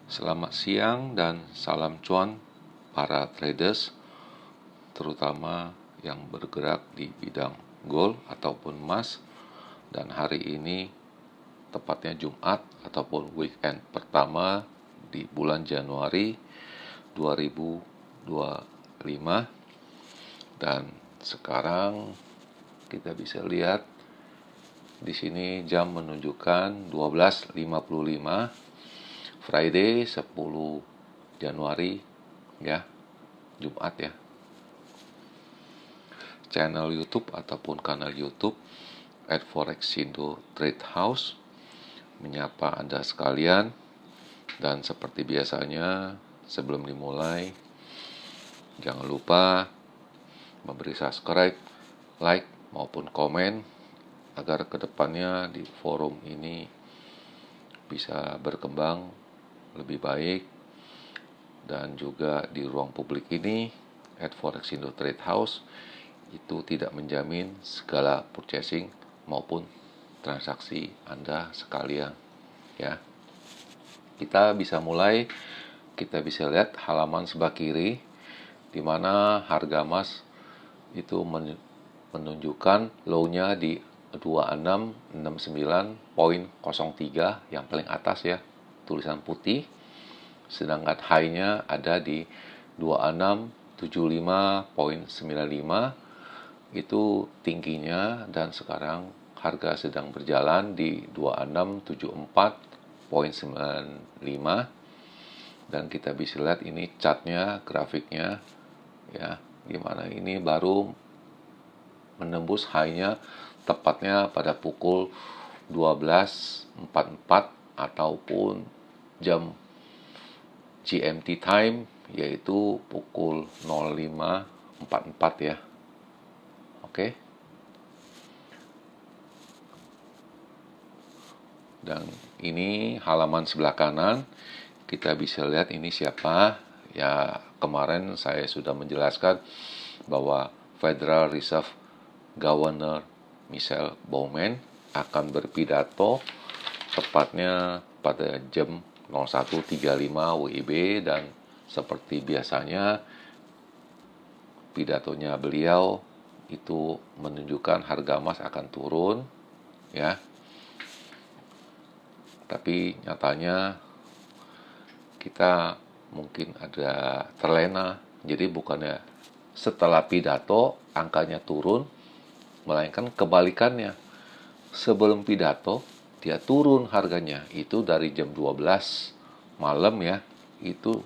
Selamat siang dan salam cuan para traders, terutama yang bergerak di bidang gold ataupun emas. Dan hari ini tepatnya Jumat ataupun weekend pertama di bulan Januari 2025. Dan sekarang kita bisa lihat di sini jam menunjukkan 12.55 Friday 10 Januari ya, Jumat ya. Channel YouTube ataupun kanal YouTube @forexindo Trade House menyapa Anda sekalian. Dan seperti biasanya sebelum dimulai, jangan lupa memberi subscribe, like maupun komen agar kedepannya di forum ini bisa berkembang lebih baik. Dan juga di ruang publik ini @forexindo Trade House itu tidak menjamin segala purchasing maupun transaksi Anda sekalian ya. Kita bisa mulai, kita bisa lihat halaman sebelah kiri di mana harga emas itu menunjukkan low-nya di 2669.03 yang paling atas ya, tulisan putih. Sedangkan high-nya ada di 2675.95, itu tingginya, dan sekarang harga sedang berjalan di 2674.95. Dan kita bisa lihat ini chartnya, grafiknya ya, dimana ini baru menembus high-nya tepatnya pada pukul 12.44 ataupun jam GMT time, yaitu pukul 05.44 ya. Oke. Dan ini halaman sebelah kanan, kita bisa lihat ini siapa ya. Kemarin saya sudah menjelaskan bahwa Federal Reserve Governor Michelle Bowman akan berpidato tepatnya pada jam 01.35 WIB, dan seperti biasanya pidatonya beliau itu menunjukkan harga emas akan turun ya. Tapi nyatanya kita mungkin ada terlena. Jadi bukannya setelah pidato angkanya turun, melainkan kebalikannya. Sebelum pidato dia turun harganya, itu dari jam 12 malam ya. Itu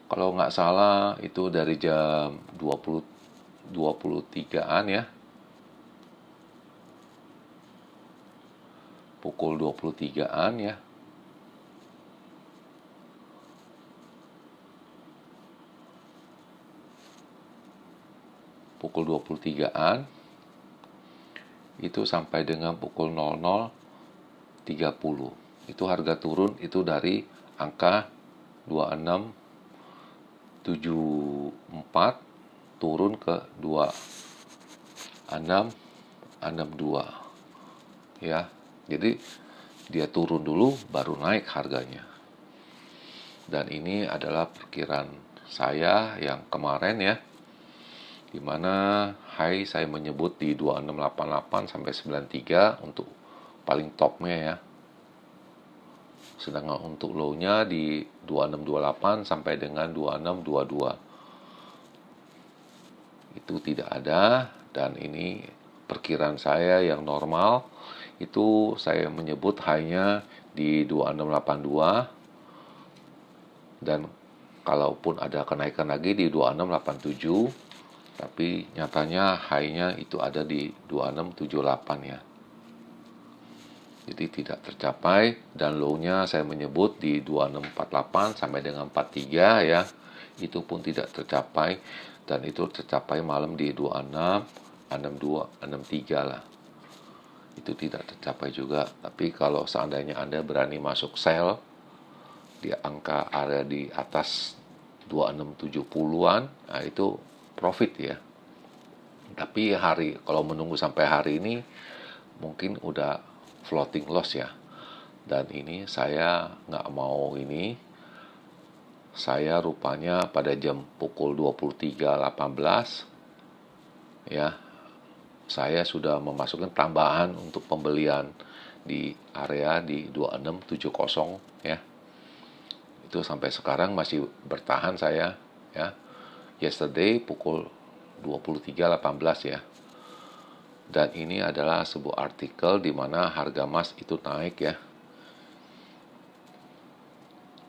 kalau nggak salah itu dari jam 23-an ya, pukul 23-an ya. Pukul 23-an itu sampai dengan pukul 00.30. Itu harga turun itu dari angka 2674 turun ke 2662 ya. Jadi dia turun dulu baru naik harganya. Dan ini adalah perkiraan saya yang kemarin ya, dimana high saya menyebut di 2688 sampai 93 untuk paling topnya ya. Sedangkan untuk low-nya di 2628 sampai dengan 2622 itu tidak ada. Dan ini perkiraan saya yang normal, itu saya menyebut high-nya di 2682, dan kalaupun ada kenaikan lagi di 2687, tapi nyatanya high-nya itu ada di 2678 ya. Jadi tidak tercapai. Dan low-nya saya menyebut di 2648 sampai dengan 43 ya. Itu pun tidak tercapai, dan itu tercapai malam di 2662, 63 lah. Itu tidak tercapai juga. Tapi kalau seandainya Anda berani masuk sell di angka area di atas 2670-an, nah itu profit ya. Tapi kalau menunggu sampai hari ini mungkin udah floating loss ya. Dan ini saya nggak mau ini, saya rupanya pada jam pukul 23.18 ya, saya sudah memasukkan tambahan untuk pembelian di area di 2670 ya. Itu sampai sekarang masih bertahan saya ya. Yesterday pukul 23.18 ya. Dan ini adalah sebuah artikel di mana harga emas itu naik ya.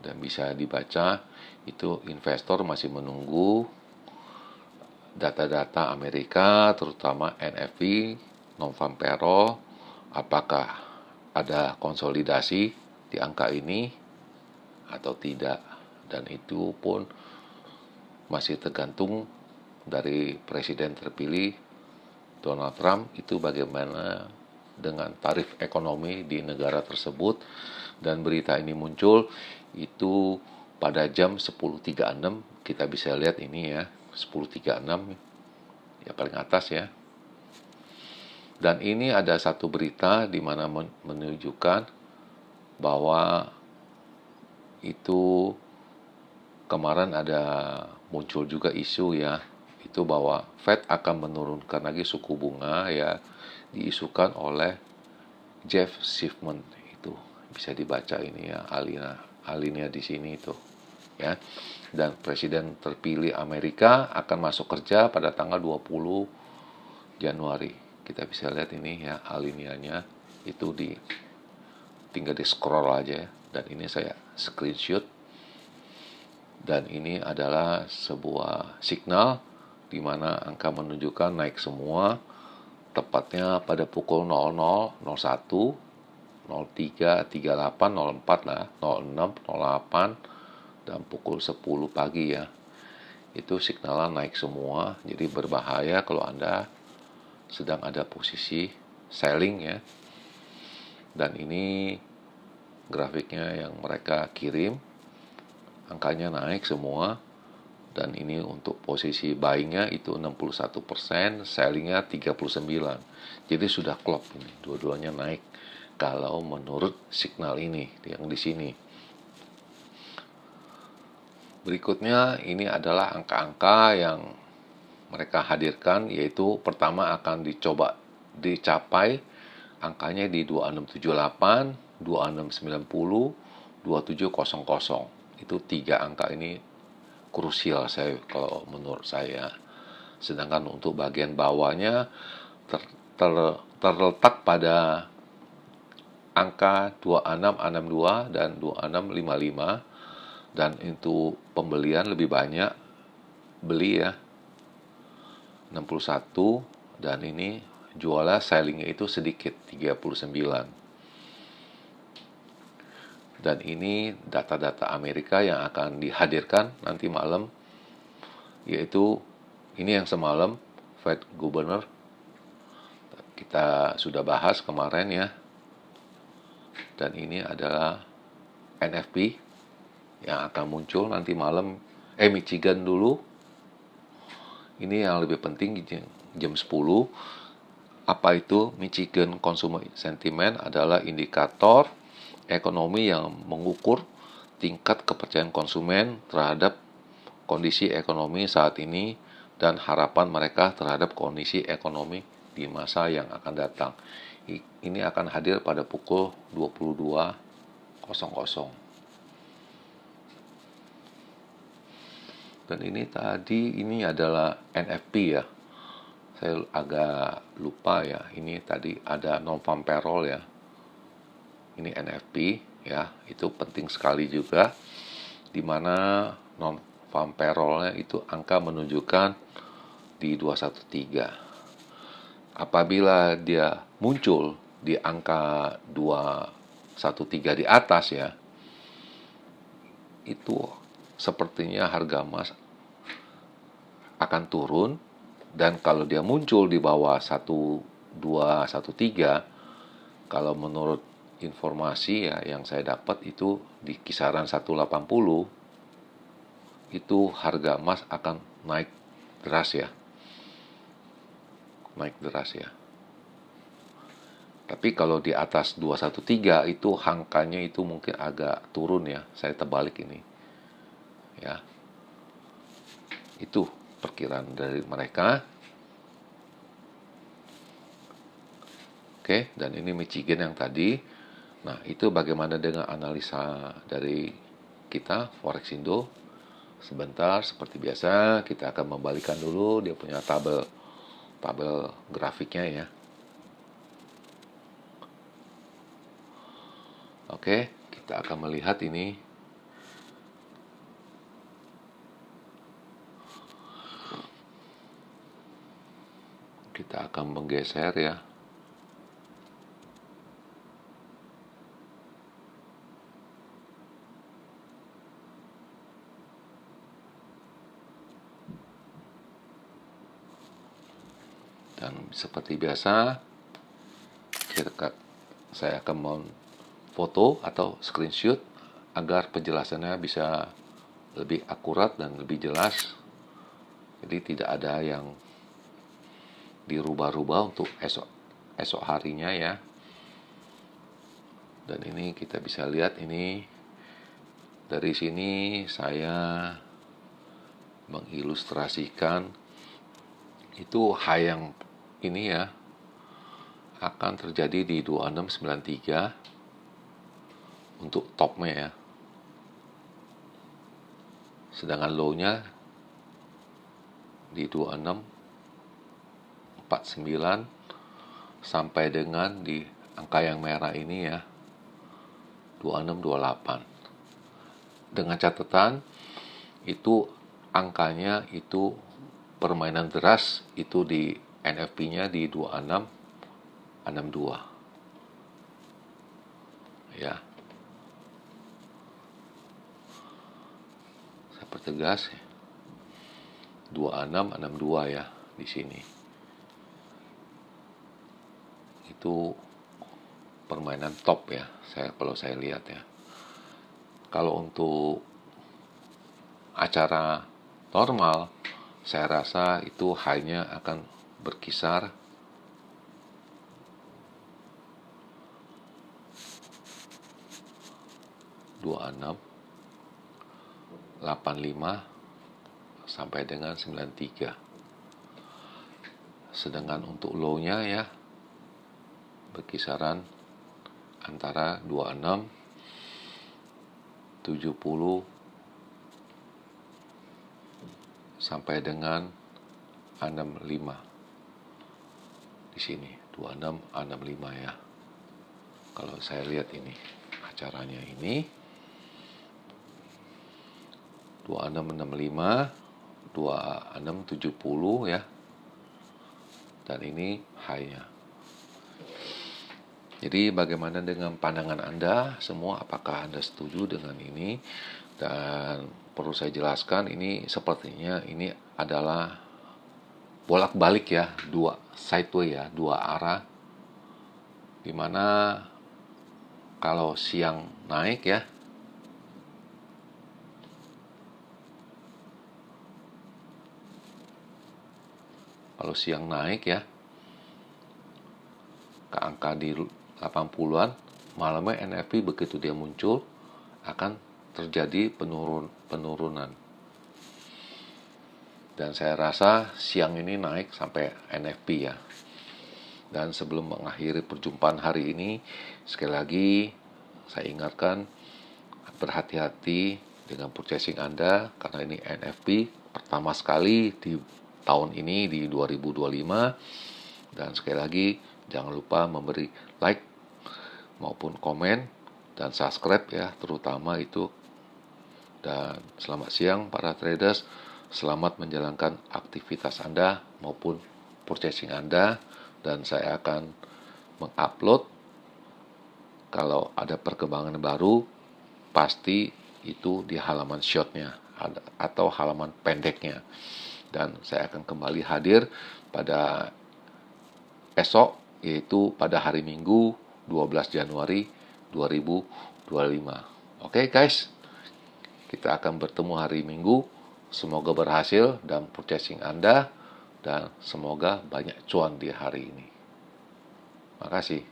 Dan bisa dibaca itu investor masih menunggu data-data Amerika, terutama NFP, non-farm payroll, apakah ada konsolidasi di angka ini atau tidak. Dan itu pun masih tergantung dari presiden terpilih Donald Trump itu bagaimana dengan tarif ekonomi di negara tersebut. Dan berita ini muncul itu pada jam 10.36, kita bisa lihat ini ya, 10.36 ya paling atas ya. Dan ini ada satu berita di mana menunjukkan bahwa itu kemarin ada muncul juga isu ya, itu bahwa Fed akan menurunkan lagi suku bunga ya, diisukan oleh Jeff Schiffman. Itu bisa dibaca ini ya, alinea di sini itu ya. Dan presiden terpilih Amerika akan masuk kerja pada tanggal 20 Januari. Kita bisa lihat ini ya alineanya, itu tinggal di scroll aja ya. Dan ini saya screenshot. Dan ini adalah sebuah signal di mana angka menunjukkan naik semua, tepatnya pada pukul 00, 01, 03, 38, 04 lah, 06, 08, dan pukul 10 pagi ya. Itu signalnya naik semua, jadi berbahaya kalau Anda sedang ada posisi selling ya. Dan ini grafiknya yang mereka kirim, angkanya naik semua. Dan ini untuk posisi buyingnya itu 61%, sellingnya 39%. Jadi sudah klop ini, dua-duanya naik kalau menurut signal ini yang di sini. Berikutnya ini adalah angka-angka yang mereka hadirkan, yaitu pertama akan dicapai angkanya di 2678, 2690, 2700. Itu tiga angka ini krusial kalau menurut saya. Sedangkan untuk bagian bawahnya terletak pada angka 2662 dan 2655, dan itu pembelian lebih banyak, beli ya 61, dan ini jualnya sellingnya itu sedikit 39. Dan ini data-data Amerika yang akan dihadirkan nanti malam, yaitu ini yang semalam Fed Governor kita sudah bahas kemarin ya. Dan ini adalah NFP yang akan muncul nanti malam, Michigan dulu. Ini yang lebih penting jam 10. Apa itu Michigan Consumer Sentiment? Adalah indikator ekonomi yang mengukur tingkat kepercayaan konsumen terhadap kondisi ekonomi saat ini dan harapan mereka terhadap kondisi ekonomi di masa yang akan datang. Ini akan hadir pada pukul 22.00. Dan ini adalah NFP ya. Saya agak lupa ya. Ini tadi ada non-farm payroll ya. Ini NFP ya. Itu penting sekali juga. Di mana non-farm payroll-nya itu angka menunjukkan di 213. Apabila dia muncul di angka 213 di atas ya, itu sepertinya harga emas akan turun. Dan kalau dia muncul di bawah 1213, kalau menurut informasi ya yang saya dapat itu di kisaran 180, itu harga emas akan naik deras ya. Tapi kalau di atas 213 itu angkanya itu mungkin agak turun ya. Saya terbalik ini. Ya. Itu perkiraan dari mereka. Oke, dan ini Michigan yang tadi. Nah, itu bagaimana dengan analisa dari kita Forex Indo? Sebentar, seperti biasa kita akan membalikan dulu dia punya tabel grafiknya ya. Oke, kita akan melihat ini. Kita akan menggeser ya. Dan seperti biasa, saya akan foto atau screenshot agar penjelasannya bisa lebih akurat dan lebih jelas. Jadi tidak ada yang dirubah-rubah untuk esok harinya ya. Dan ini kita bisa lihat ini dari sini saya mengilustrasikan itu high yang ini ya akan terjadi di 2693 untuk topnya ya. Sedangkan low-nya di 2649 sampai dengan di angka yang merah ini ya 2628. Dengan catatan itu angkanya itu permainan deras itu di NFP-nya di 2662. Ya. Saya pertegas 2662 ya di sini. Itu permainan top ya, kalau saya lihat ya. Kalau untuk acara normal, saya rasa itu high-nya akan berkisar 2685 sampai dengan 93. Sedangkan untuk low-nya ya berkisaran antara 2670 sampai dengan 65. Di sini 2665 ya. Kalau saya lihat ini acaranya ini 2665, 2670 ya. Dan ini high-nya. Jadi bagaimana dengan pandangan Anda semua? Apakah Anda setuju dengan ini? Dan perlu saya jelaskan ini sepertinya ini adalah bolak-balik ya, dua sideway ya, dua arah. Dimana kalau siang naik ya, ke angka di 80-an, malamnya NFP begitu dia muncul akan terjadi penurunan. Dan saya rasa siang ini naik sampai NFP ya. Dan sebelum mengakhiri perjumpaan hari ini, sekali lagi saya ingatkan berhati-hati dengan purchasing Anda karena ini NFP pertama sekali di tahun ini di 2025. Dan sekali lagi jangan lupa memberi like maupun komen dan subscribe ya, terutama itu. Dan selamat siang para traders, selamat menjalankan aktivitas Anda maupun purchasing Anda. Dan saya akan mengupload kalau ada perkembangan baru, pasti itu di halaman shortnya atau halaman pendeknya. Dan saya akan kembali hadir pada esok, yaitu pada hari Minggu 12 Januari 2025. Oke guys, kita akan bertemu hari Minggu. Semoga berhasil dan purchasing Anda, dan semoga banyak cuan di hari ini. Makasih.